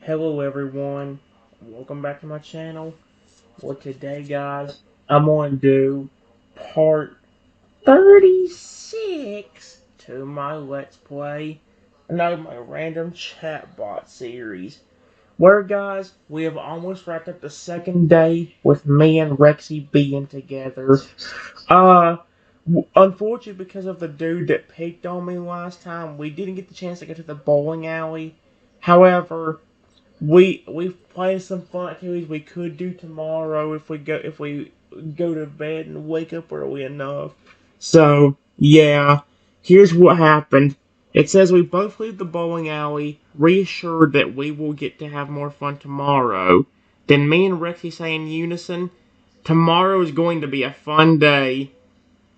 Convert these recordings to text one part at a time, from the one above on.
Hello everyone, welcome back to my channel. Well today guys, I'm going to do part 36 to my Let's Play, my random chatbot series. Where guys, we have almost wrapped up the second day with me and Rexy being together. Uh, Unfortunately because of the dude that picked on me last time, we didn't get the chance to go to the bowling alley. However, we've planned some fun activities we could do tomorrow if we go to bed and wake up early enough. So yeah, here's what happened. It says we both leave the bowling alley, reassured that we will get to have more fun tomorrow. Then me and Rexy say in unison, "Tomorrow is going to be a fun day."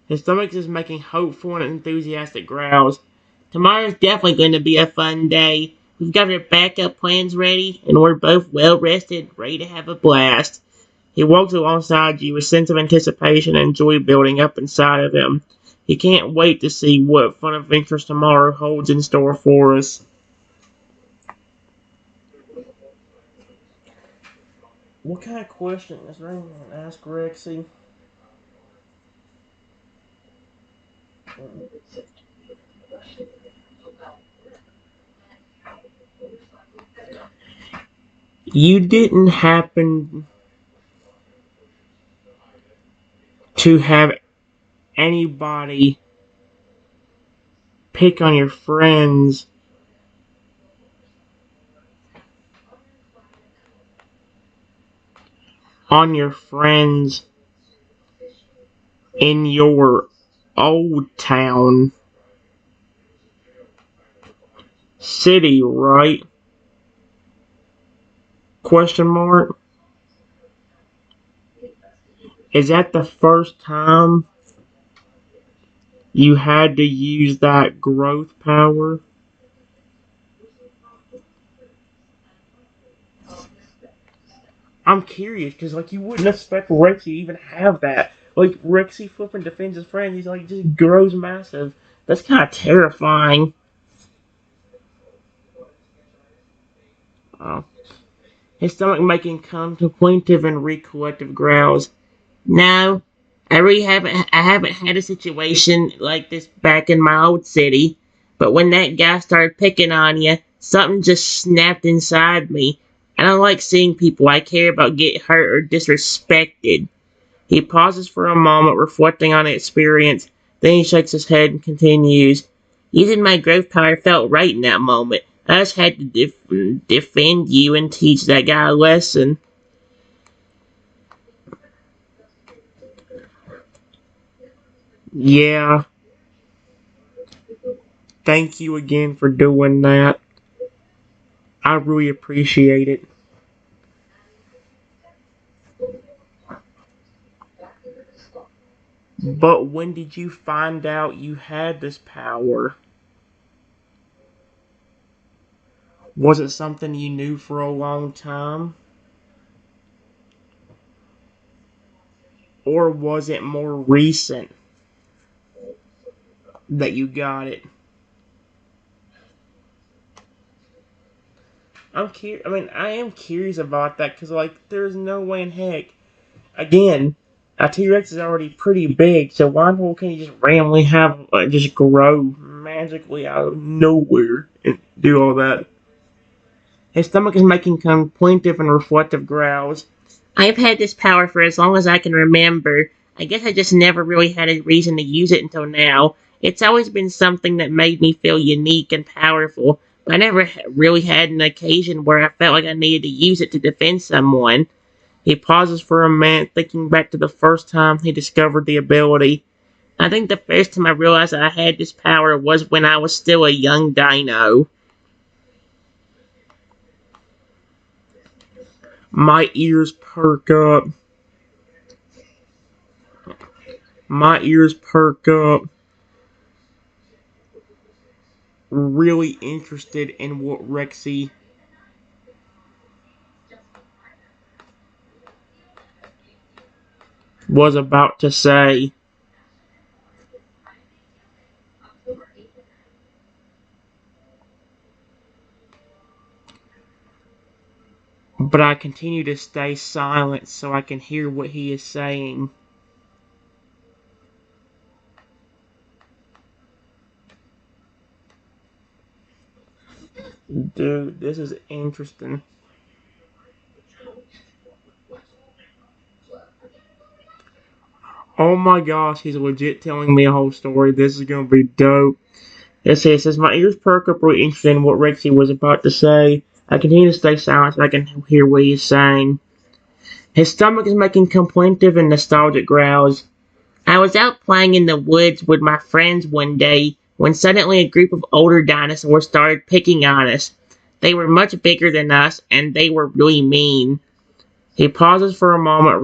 His stomach is making hopeful and enthusiastic growls. Tomorrow's definitely going to be a fun day. We've got our backup plans ready, and we're both well rested, ready to have a blast. He walks alongside you, a sense of anticipation and joy building up inside of him. He can't wait to see what fun adventures tomorrow holds in store for us. What kind of question is there anyone to ask Rexy? You didn't happen to have anybody pick on your friends in your old town city, right? Question mark. Is that the first time you had to use that growth power? I'm curious because like you wouldn't expect Rexy to even have that. Like Rexy flipping defends his friend, he's like just grows massive. That's kind of terrifying. Oh. His stomach making contemplative and recollective growls. No, I haven't had a situation like this back in my old city. But when that guy started picking on you, something just snapped inside me. I don't like seeing people I care about get hurt or disrespected. He pauses for a moment, reflecting on the experience. Then he shakes his head and continues. Using my growth power felt right in that moment. I just had to defend you and teach that guy a lesson. Yeah, thank you again for doing that. I really appreciate it. But when did you find out you had this power? Was it something you knew for a long time? Or was it more recent that you got it? I am curious about that because, like, there's no way in heck. Again, a T-Rex is already pretty big, so why in the world can't you just randomly have just grow magically out of nowhere and do all that? His stomach is making plaintive and reflective growls. I've had this power for as long as I can remember. I guess I just never really had a reason to use it until now. It's always been something that made me feel unique and powerful, but I never really had an occasion where I felt like I needed to use it to defend someone. He pauses for a minute, thinking back to the first time he discovered the ability. I think the first time I realized that I had this power was when I was still a young dino. My ears perk up. My ears perk up. Really interested in what Rexy was about to say. but I continue to stay silent so I can hear what he is saying. Dude, this is interesting. Oh my gosh, he's legit telling me a whole story. This is gonna be dope. It says, my ears perk up really interested in what Rexy was about to say. I continue to stay silent so I can hear what he is saying. His stomach is making complaintive and nostalgic growls. I was out playing in the woods with my friends one day when suddenly a group of older dinosaurs started picking on us. They were much bigger than us and they were really mean. He pauses for a moment,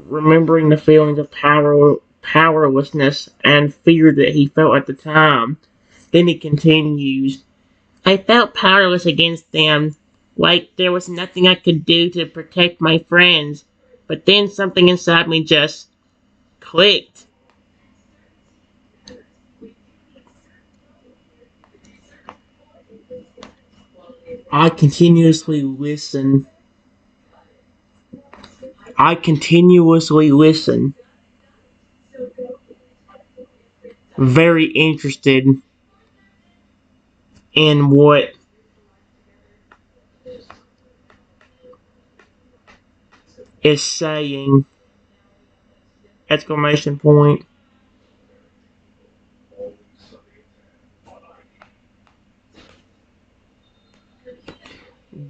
remembering the feelings of powerlessness and fear that he felt at the time. Then he continues, I felt powerless against them, like there was nothing I could do to protect my friends. But then something inside me just clicked. I continuously listen. I continuously listen, very interested in what is saying. Exclamation point.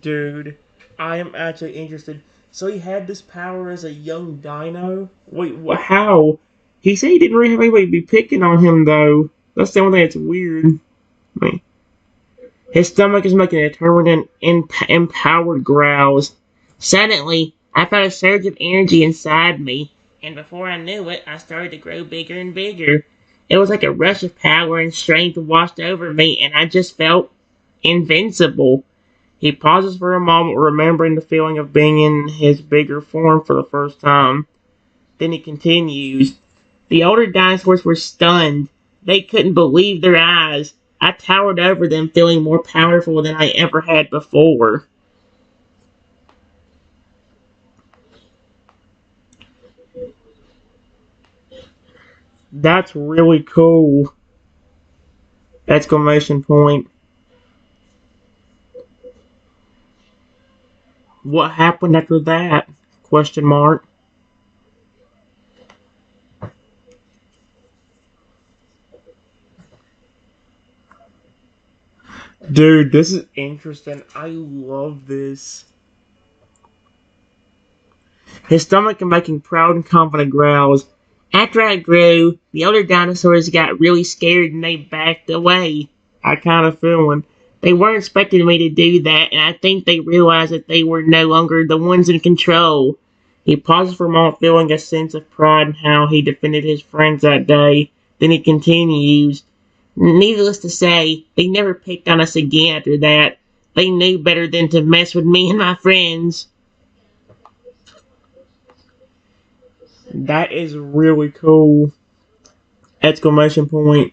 Dude, I am actually interested. So he had this power as a young dino? Wait, how? He said he didn't really have anybody be picking on him, though. That's the only thing that's weird. I mean, his stomach is making a determined, empowered growls. Suddenly, I felt a surge of energy inside me, and before I knew it, I started to grow bigger and bigger. It was like a rush of power and strength washed over me, and I just felt invincible. He pauses for a moment, remembering the feeling of being in his bigger form for the first time. Then he continues, the older dinosaurs were stunned. They couldn't believe their eyes. I towered over them, feeling more powerful than I ever had before. That's really cool! Exclamation point. What happened after that? Question mark. Dude, this is interesting. I love this. His stomach and making proud and confident growls. After I grew, the older dinosaurs got really scared and they backed away. I kind of feeling. They weren't expecting me to do that, and I think they realized that they were no longer the ones in control. He pauses for a moment, feeling a sense of pride in how he defended his friends that day. Then he continues, needless to say, they never picked on us again after that. They knew better than to mess with me and my friends. That is really cool! Exclamation point.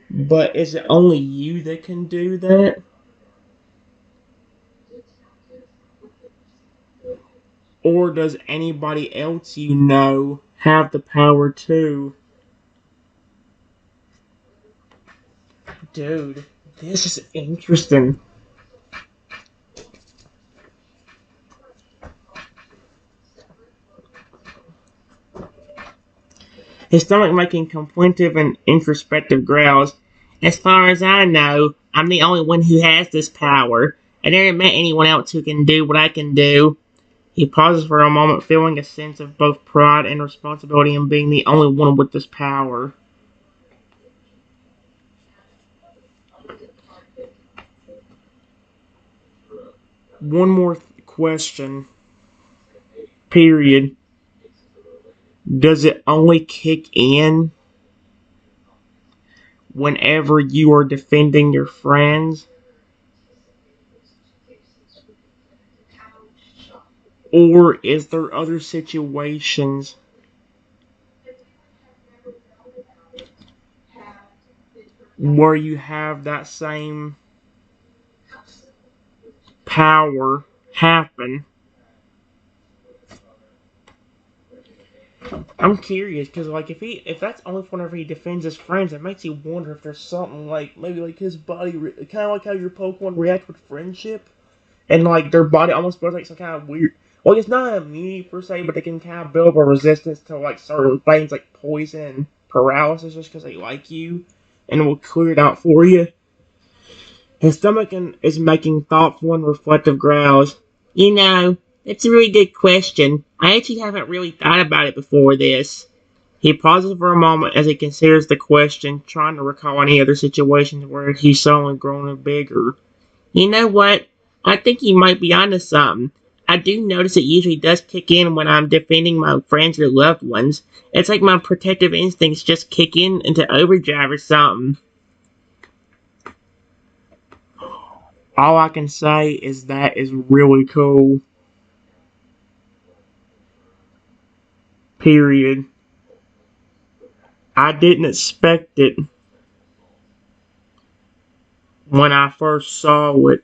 But is it only you that can do that? Or does anybody else you know have the power too? Dude, this is interesting. His stomach making complaintive and introspective growls. As far as I know, I'm the only one who has this power. I never met anyone else who can do what I can do. He pauses for a moment, feeling a sense of both pride and responsibility in being the only one with this power. One more question. Period. Does it only kick in whenever you are defending your friends? Or is there other situations where you have that same power happen. I'm curious because like if that's only whenever he defends his friends, it makes you wonder if there's something like maybe like his body kind of like how your Pokemon react with friendship and like their body almost builds like some kind of weird. Well, it's not immunity per se, but they can kind of build a resistance to like certain things like poison and paralysis just because they like you, and it will clear it out for you. His stomach is making thoughtful and reflective growls. You know, that's a really good question. I actually haven't really thought about it before this. He pauses for a moment as he considers the question, trying to recall any other situations where he's suddenly grown bigger. You know what? I think you might be onto something. I do notice it usually does kick in when I'm defending my friends or loved ones. It's like my protective instincts just kick in into overdrive or something. All I can say is that is really cool. Period. I didn't expect it when I first saw it.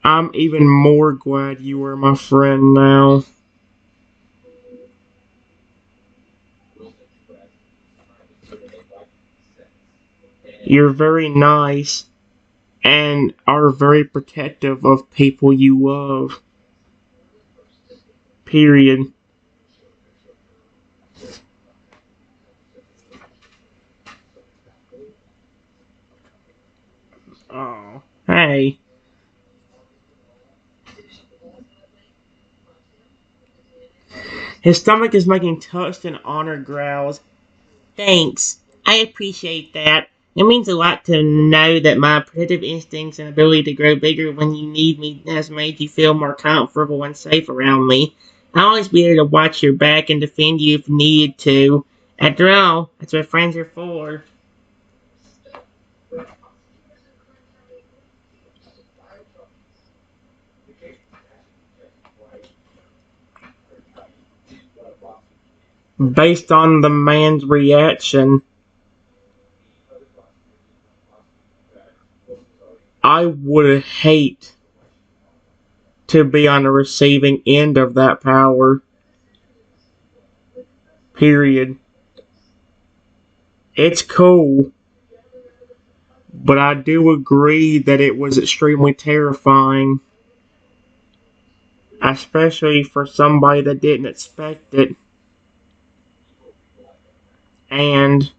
I'm even more glad you are my friend now. You're very nice and are very protective of people you love. Period. Oh. Hey. His stomach is making touched and honored growls. Thanks. I appreciate that. It means a lot to know that my protective instincts and ability to grow bigger when you need me has made you feel more comfortable and safe around me. I'll always be there to watch your back and defend you if needed to. After all, that's what friends are for. Based on the man's reaction, I would hate to be on the receiving end of that power. Period. It's cool, but I do agree that it was extremely terrifying, especially for somebody that didn't expect it and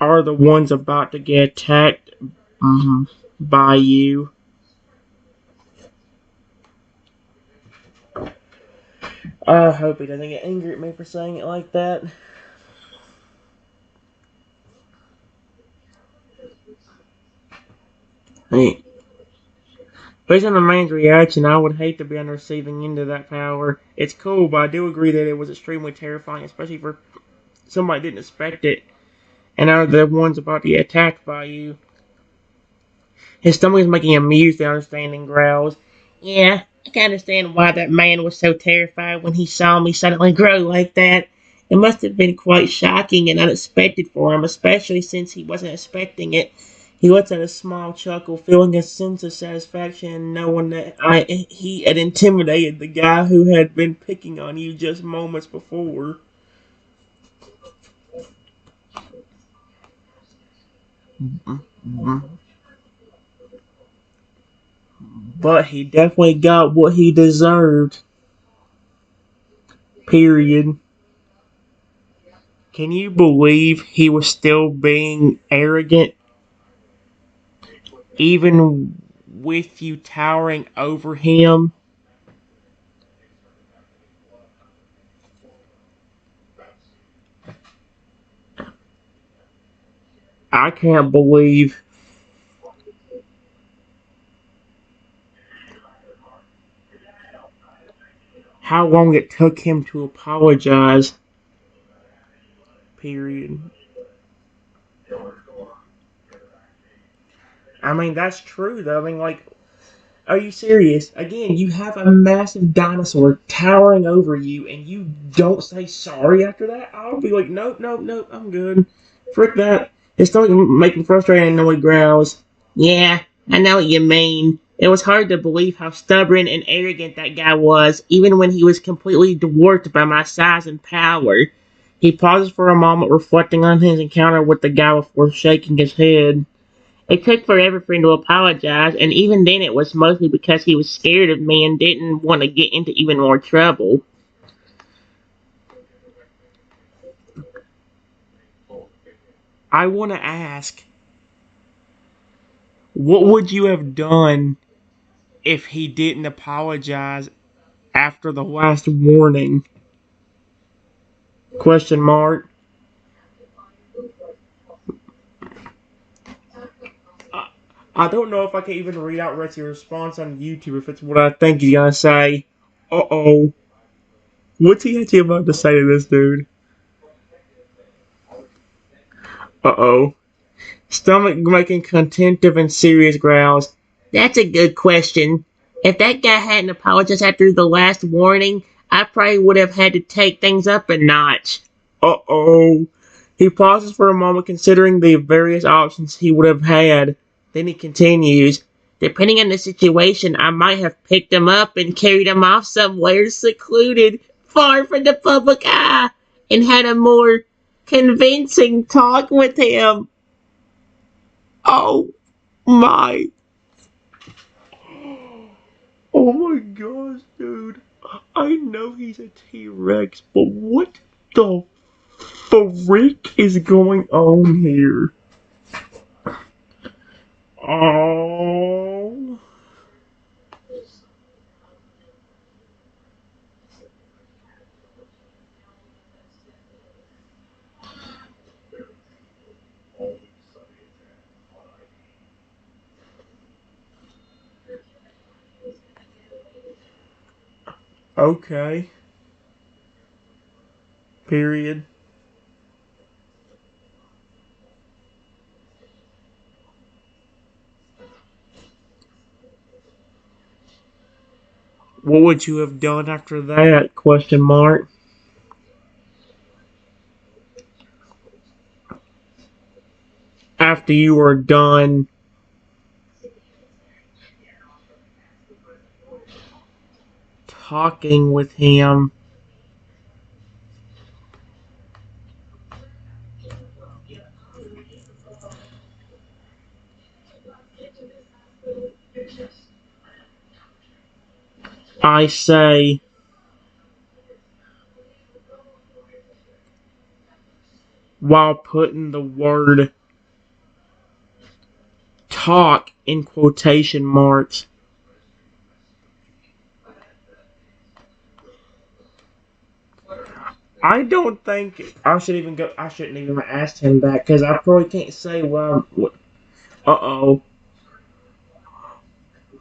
are the ones about to get attacked by you. I hope he doesn't get angry at me for saying it like that. Hey, based on the man's reaction, I would hate to be on the receiving end of that power. It's cool, but I do agree that it was extremely terrifying, especially for somebody that didn't expect it and are the ones about to get attacked by you. His stomach is making amused and understanding growls. Yeah, I can understand why that man was so terrified when he saw me suddenly grow like that. It must have been quite shocking and unexpected for him, especially since he wasn't expecting it. He lets out a small chuckle, feeling a sense of satisfaction in knowing that he had intimidated the guy who had been picking on you just moments before. But he definitely got what he deserved. Period. Can you believe he was still being arrogant, even with you towering over him? I can't believe how long it took him to apologize. Period. I mean, that's true, though. I mean, like, are you serious? Again, you have a massive dinosaur towering over you, and you don't say sorry after that? I'll be like, nope, nope, nope, I'm good. Frick that. His stomach making frustrated and annoyed growls. Yeah, I know what you mean. It was hard to believe how stubborn and arrogant that guy was, even when he was completely dwarfed by my size and power. He pauses for a moment, reflecting on his encounter with the guy before shaking his head. It took forever for him to apologize, and even then it was mostly because he was scared of me and didn't want to get into even more trouble. I want to ask, what would you have done if he didn't apologize after the last warning? Question mark. I, I don't know if I can even read out Rexy's response on YouTube if it's what I think he's gonna say. Uh-oh. What's he actually about to say to this dude? Uh-oh. Stomach making contentive and serious growls. That's a good question. If that guy hadn't apologized after the last warning, I probably would have had to take things up a notch. Uh-oh. He pauses for a moment considering the various options he would have had. Then he continues. Depending on the situation, I might have picked him up and carried him off somewhere secluded, far from the public eye, and had a more convincing talk with him. Oh my. Oh my gosh, dude. I know he's a T-Rex, but what the freak is going on here? Oh. Okay. Period. What would you have done after that? Question mark. After you were done talking with him, I say, while putting the word talk in quotation marks, I don't think I should even go. I shouldn't even have asked him that because I probably can't say. Well, uh-oh.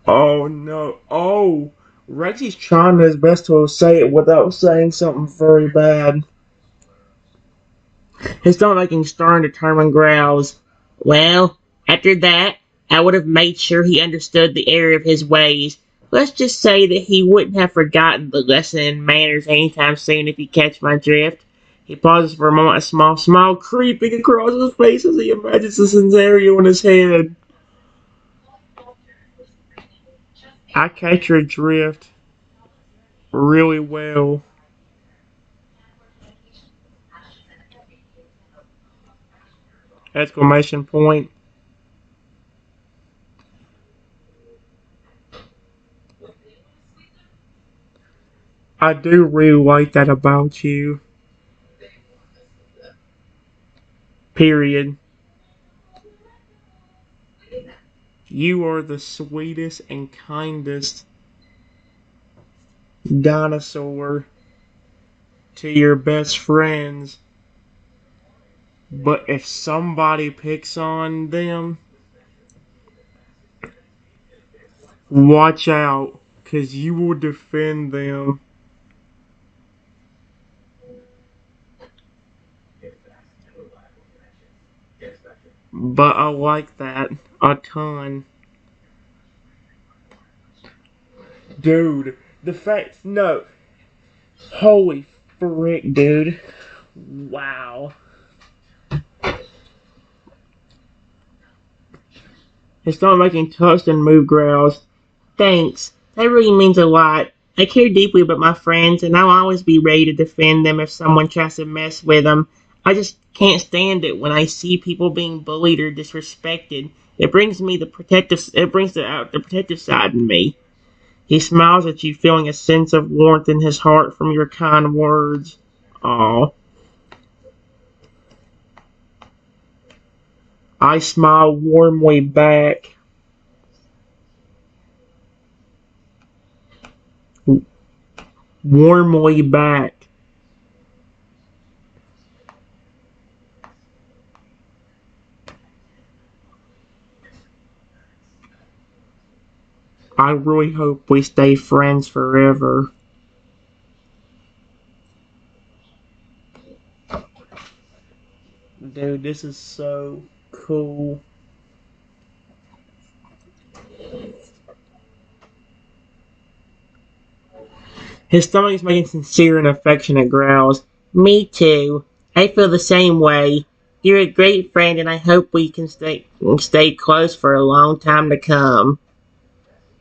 Oh no. Oh, Reggie's trying his best to say it without saying something very bad. His stomach stern, determined growls. Well, after that, I would have made sure he understood the error of his ways. Let's just say that he wouldn't have forgotten the lesson in manners anytime soon if you catch my drift. He pauses for a moment, a small smile creeping across his face as he imagines the scenario in his head. I catch your drift really well. Exclamation point. I do really like that about you. Period. You are the sweetest and kindest dinosaur to your best friends. But if somebody picks on them, watch out, 'cause you will defend them. but I like that a ton. Dude, the fact, no, holy frick, dude. Wow. His stomach making toast and moo growls. Thanks. That really means a lot. I care deeply about my friends, and I'll always be ready to defend them if someone tries to mess with them. I just can't stand it when I see people being bullied or disrespected. It brings me the protective. It brings out the protective side in me. He smiles at you, feeling a sense of warmth in his heart from your kind words. Aw. I smile warmly back. Warmly back. I really hope we stay friends forever. Dude, this is so cool. His stomach is making sincere and affectionate growls. Me too. I feel the same way. You're a great friend, and I hope we can stay close for a long time to come.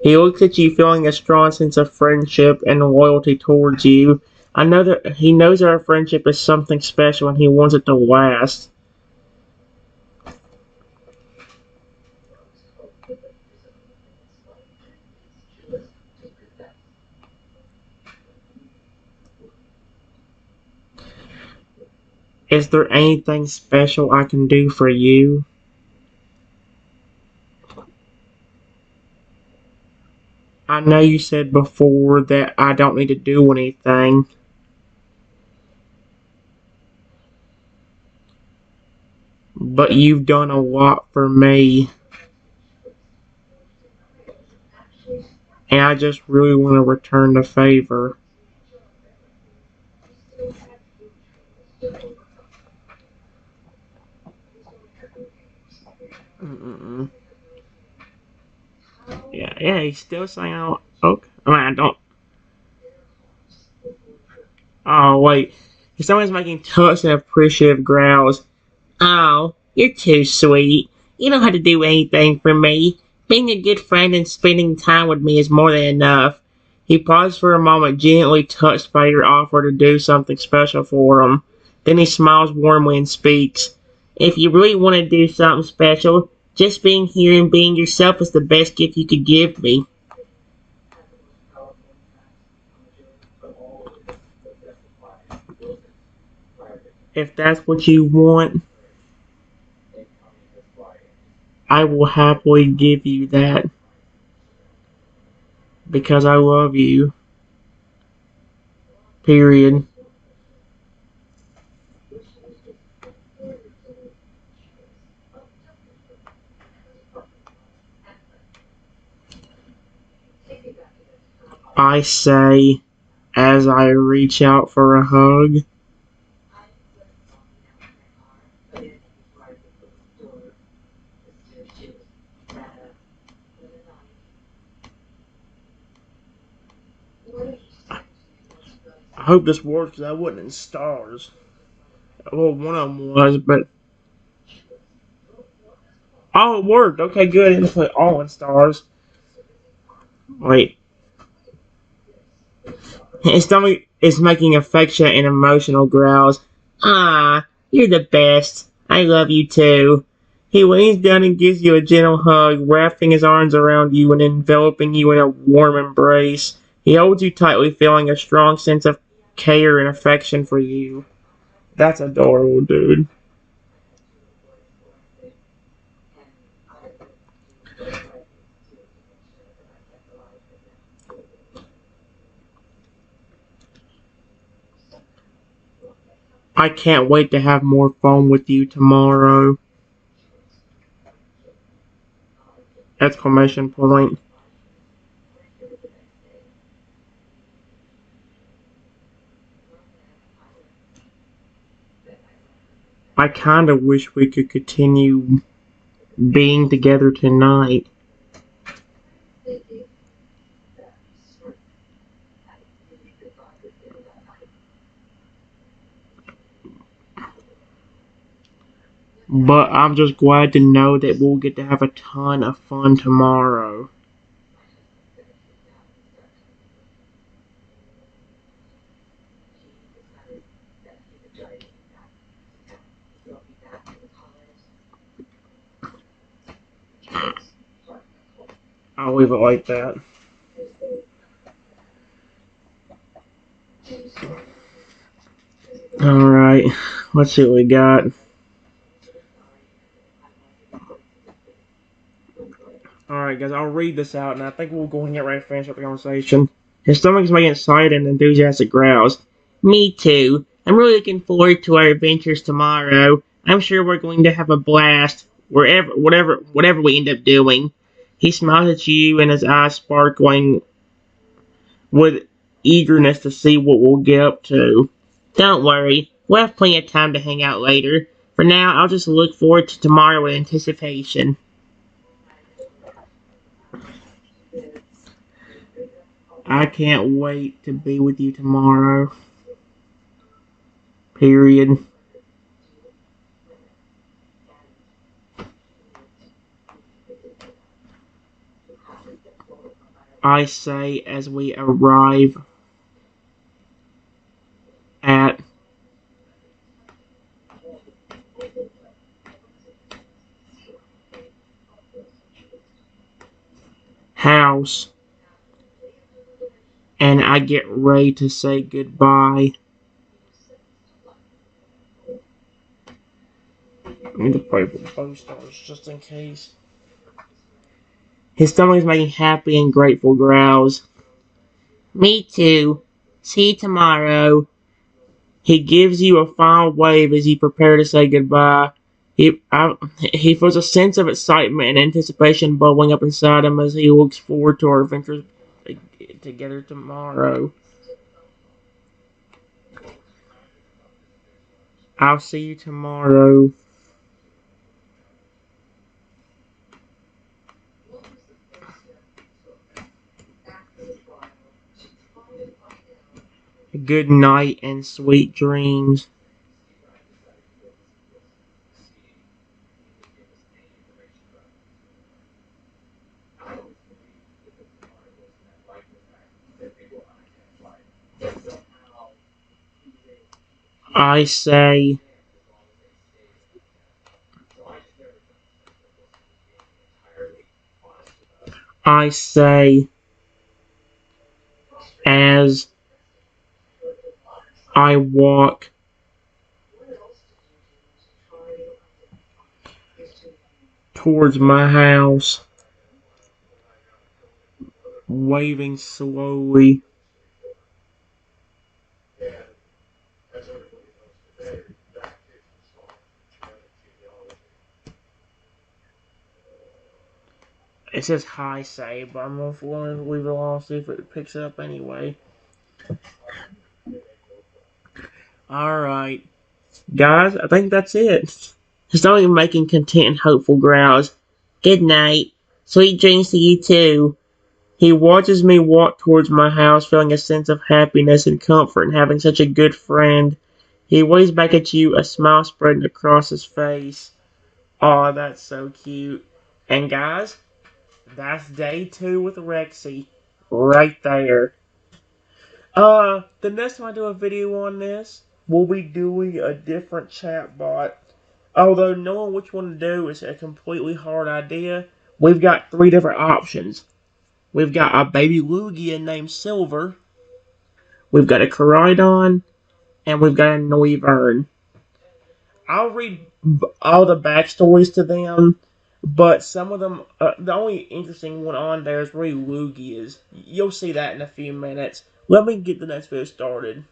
He looks at you, feeling a strong sense of friendship and loyalty towards you. I know that he knows our friendship is something special, and he wants it to last. Is there anything special I can do for you? I know you said before that I don't need to do anything, but you've done a lot for me, and I just really want to return the favor. Mm-mm. Yeah, yeah, he's still saying, oh, okay. I mean, I don't. Oh, wait. Someone's making touch and appreciative growls. Oh, you're too sweet. You don't have to do anything for me. Being a good friend and spending time with me is more than enough. He paused for a moment, genuinely touched by your offer to do something special for him. Then he smiles warmly and speaks. If you really want to do something special, just being here and being yourself is the best gift you could give me. If that's what you want, I will happily give you that because I love you. Period. I say as I reach out for a hug. I hope this works because I wasn't in stars. Well, one of them was, but oh, it worked. Okay, good. I didn't put all in stars. Wait, his stomach is making affectionate and emotional growls. Ah, you're the best. I love you too. He leans down and gives you a gentle hug, wrapping his arms around you and enveloping you in a warm embrace. He holds you tightly, feeling a strong sense of care and affection for you. That's adorable, dude. I can't wait to have more fun with you tomorrow! Exclamation point. I kinda wish we could continue being together tonight. But I'm just glad to know that we'll get to have a ton of fun tomorrow. I'll leave it like that. Alright, let's see what we got. Alright, guys, I'll read this out, and I think we'll go ahead and get ready to finish up the conversation. His stomach's making excited and enthusiastic growls. Me too. I'm really looking forward to our adventures tomorrow. I'm sure we're going to have a blast, whatever we end up doing. He smiles at you, and his eyes sparkling with eagerness to see what we'll get up to. Don't worry, we'll have plenty of time to hang out later. For now, I'll just look forward to tomorrow with anticipation. I can't wait to be with you tomorrow. Period. I say as we arrive at house and I get ready to say goodbye. I need to pray for both stars just in case. His stomach is making happy and grateful growls. Me too. See you tomorrow. He gives you a final wave as you prepare to say goodbye. He feels a sense of excitement and anticipation bubbling up inside him as he looks forward to our adventures together tomorrow. I'll see you tomorrow. Good night and sweet dreams. I say I say as I walk towards my house, waving slowly. It says hi say, but I'm going to leave it alone, see if it picks it up anyway. Alright. Guys, I think that's it. Just only making content and hopeful growls. Good night. Sweet dreams to you too. He watches me walk towards my house, feeling a sense of happiness and comfort in having such a good friend. He waves back at you, a smile spreading across his face. Aw, that's so cute. And guys, that's day 2 with Rexy. Right there. The next time I do a video on this, we'll be doing a different chatbot. Although knowing which one to do is a completely hard idea, we've got 3 different options. We've got a baby Lugia named Silver, we've got a Coridon, and we've got a Noivern. I'll read all the backstories to them, but some of them, the only interesting one on there is really Lugia's. You'll see that in a few minutes. Let me get the next video started.